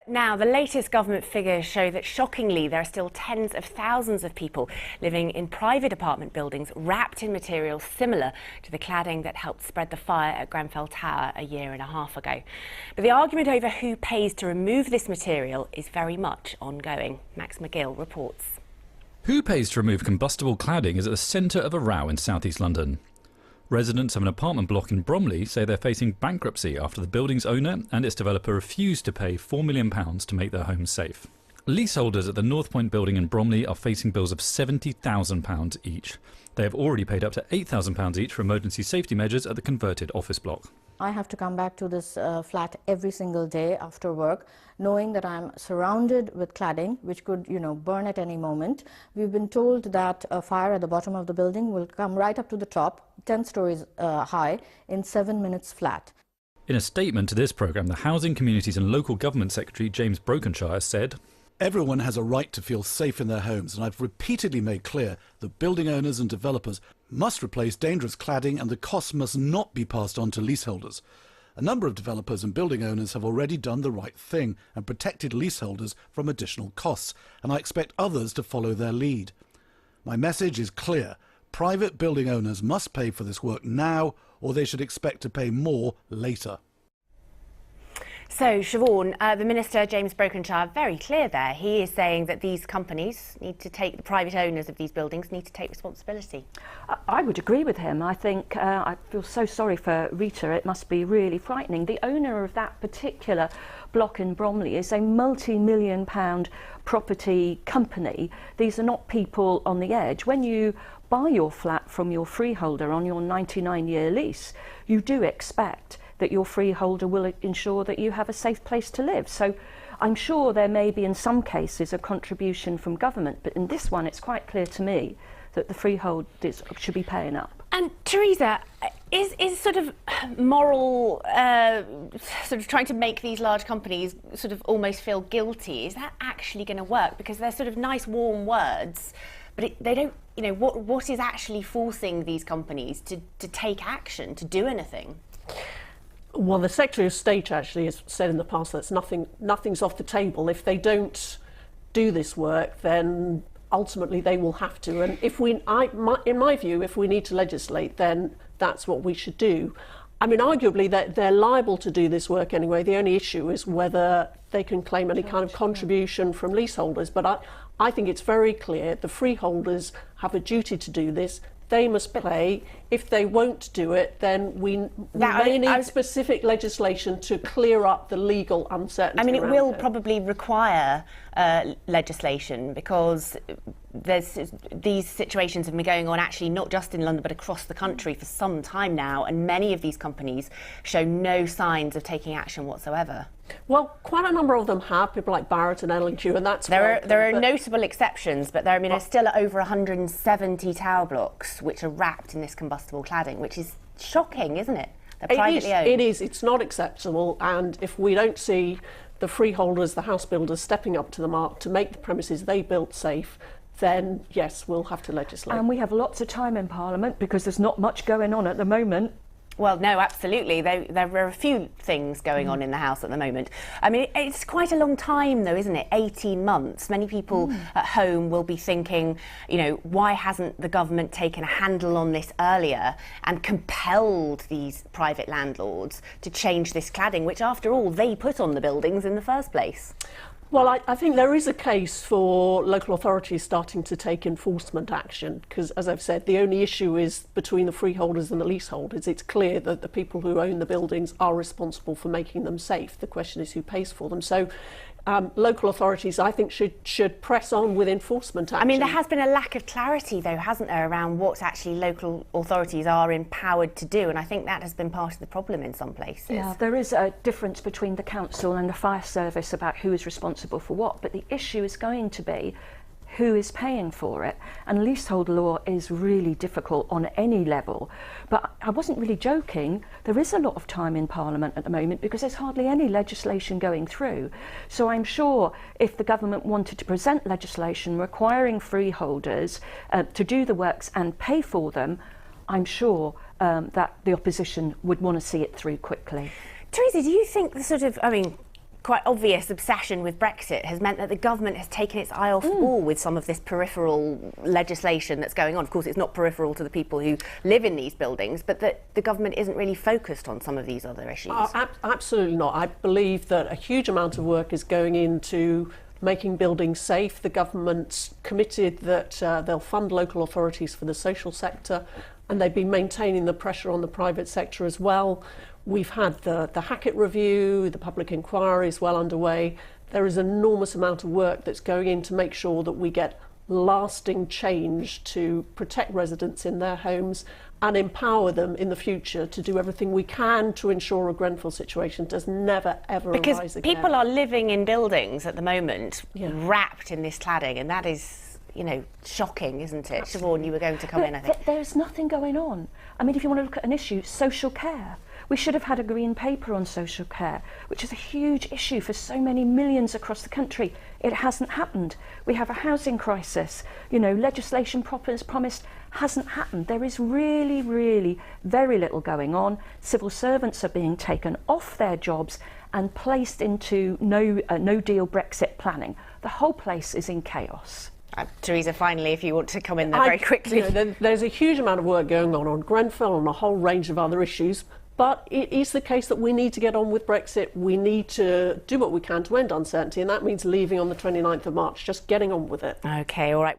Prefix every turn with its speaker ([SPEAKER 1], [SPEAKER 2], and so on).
[SPEAKER 1] Now, the latest government figures show that, shockingly, there are still tens of thousands of people living in private apartment buildings wrapped in materials similar to the cladding that helped spread the fire at Grenfell Tower a year and a half ago. But the argument over who pays to remove this material is very much ongoing. Max McGill reports.
[SPEAKER 2] Who pays to remove combustible cladding is at the centre of a row in south-east London. Residents of an apartment block in Bromley say they're facing bankruptcy after the building's owner and its developer refused to pay £4 million to make their homes safe. Leaseholders at the North Point building in Bromley are facing bills of £70,000 each. They have already paid up to £8,000 each for emergency safety measures at the converted office block.
[SPEAKER 3] I have to come back to this flat every single day after work, knowing that I'm surrounded with cladding, which could, burn at any moment. We've been told that a fire at the bottom of the building will come right up to the top, 10 stories high, in 7 minutes flat.
[SPEAKER 2] In a statement to this programme, the Housing, Communities and Local Government Secretary James Brokenshire said,
[SPEAKER 4] "Everyone has a right to feel safe in their homes, and I've repeatedly made clear that building owners and developers must replace dangerous cladding and the costs must not be passed on to leaseholders. A number of developers and building owners have already done the right thing and protected leaseholders from additional costs, and I expect others to follow their lead. My message is clear. Private building owners must pay for this work now, or they should expect to pay more later."
[SPEAKER 1] So, Siobhan, the Minister, James Brokenshire, very clear there. He is saying that these companies need to take, the private owners of these buildings need to take responsibility.
[SPEAKER 5] I would agree with him. I think I feel so sorry for Rita. It must be really frightening. The owner of that particular block in Bromley is a multi-million-pound property company. These are not people on the edge. When you buy your flat from your freeholder on your 99-year lease, you do expect that your freeholder will ensure that you have a safe place to live. So I'm sure there may be in some cases a contribution from government, but in this one it's quite clear to me that the freeholders should be paying up.
[SPEAKER 1] And Theresa, is sort of moral, sort of trying to make these large companies sort of almost feel guilty, is that actually going to work? Because they're sort of nice warm words, but they don't, what is actually forcing these companies to take action, to do anything?
[SPEAKER 6] Well, the Secretary of State actually has said in the past that nothing's off the table. If they don't do this work, then ultimately they will have to. And in my view, if we need to legislate, then that's what we should do. I mean, arguably, they're liable to do this work anyway. The only issue is whether they can claim any kind of contribution from leaseholders. But I think it's very clear the freeholders have a duty to do this. They must pay. If they won't do it, then we may need specific legislation to clear up the legal uncertainty.
[SPEAKER 1] I mean, it will probably require legislation, because these situations have been going on actually not just in London but across the country for some time now, and many of these companies show no signs of taking action whatsoever.
[SPEAKER 6] Well, quite a number of them have, people like Barratt and L&Q, and that's
[SPEAKER 1] there are notable exceptions, but there's still over 170 tower blocks which are wrapped in this combustible cladding, which is shocking, isn't it? They're privately owned.
[SPEAKER 6] It is. It's not acceptable, and if we don't see the freeholders, the house builders, stepping up to the mark to make the premises they built safe, then yes, we'll have to legislate.
[SPEAKER 5] And we have lots of time in Parliament because there's not much going on at the moment.
[SPEAKER 1] Well, no, absolutely. There are a few things going on in the House at the moment. I mean, it's quite a long time, though, isn't it? 18 months. Many people at home will be thinking, why hasn't the government taken a handle on this earlier and compelled these private landlords to change this cladding, which, after all, they put on the buildings in the first place?
[SPEAKER 6] Well, I think there is a case for local authorities starting to take enforcement action, because, as I've said, the only issue is between the freeholders and the leaseholders. It's clear that the people who own the buildings are responsible for making them safe. The question is who pays for them. So local authorities, I think, should press on with enforcement action.
[SPEAKER 1] I mean, there has been a lack of clarity, though, hasn't there, around what actually local authorities are empowered to do, and I think that has been part of the problem in some places.
[SPEAKER 5] Yeah, there is a difference between the council and the fire service about who is responsible for what, but the issue is going to be who is paying for it, and leasehold law is really difficult on any level. But I wasn't really joking. There is a lot of time in Parliament at the moment because there's hardly any legislation going through. So I'm sure if the government wanted to present legislation requiring freeholders to do the works and pay for them, I'm sure that the opposition would want to see it through quickly.
[SPEAKER 1] Theresa, do you think the quite obvious obsession with Brexit has meant that the government has taken its eye off the ball with some of this peripheral legislation that's going on. Of course, it's not peripheral to the people who live in these buildings, but that the government isn't really focused on some of these other issues.
[SPEAKER 6] Absolutely not. I believe that a huge amount of work is going into making buildings safe. The government's committed that they'll fund local authorities for the social sector, and they've been maintaining the pressure on the private sector as well. We've had the Hackett review, the public inquiry is well underway. There is an enormous amount of work that's going in to make sure that we get lasting change to protect residents in their homes and empower them in the future to do everything we can to ensure a Grenfell situation does never, ever arise again.
[SPEAKER 1] Because people are living in buildings at the moment wrapped in this cladding, and that is, you know, shocking, isn't it? Siobhan, you were going to come in, I think.
[SPEAKER 5] There's nothing going on. I mean, if you want to look at an issue, social care. We should have had a green paper on social care, which is a huge issue for so many millions across the country. It hasn't happened. We have a housing crisis. You know, legislation promised hasn't happened. There is really, really very little going on. Civil servants are being taken off their jobs and placed into no-deal Brexit planning. The whole place is in chaos.
[SPEAKER 1] Theresa, finally, if you want to come in there very quickly.
[SPEAKER 6] You know, there's a huge amount of work going on Grenfell and a whole range of other issues. But it is the case that we need to get on with Brexit. We need to do what we can to end uncertainty, and that means leaving on the 29th of March, just getting on with it.
[SPEAKER 1] OK, all right.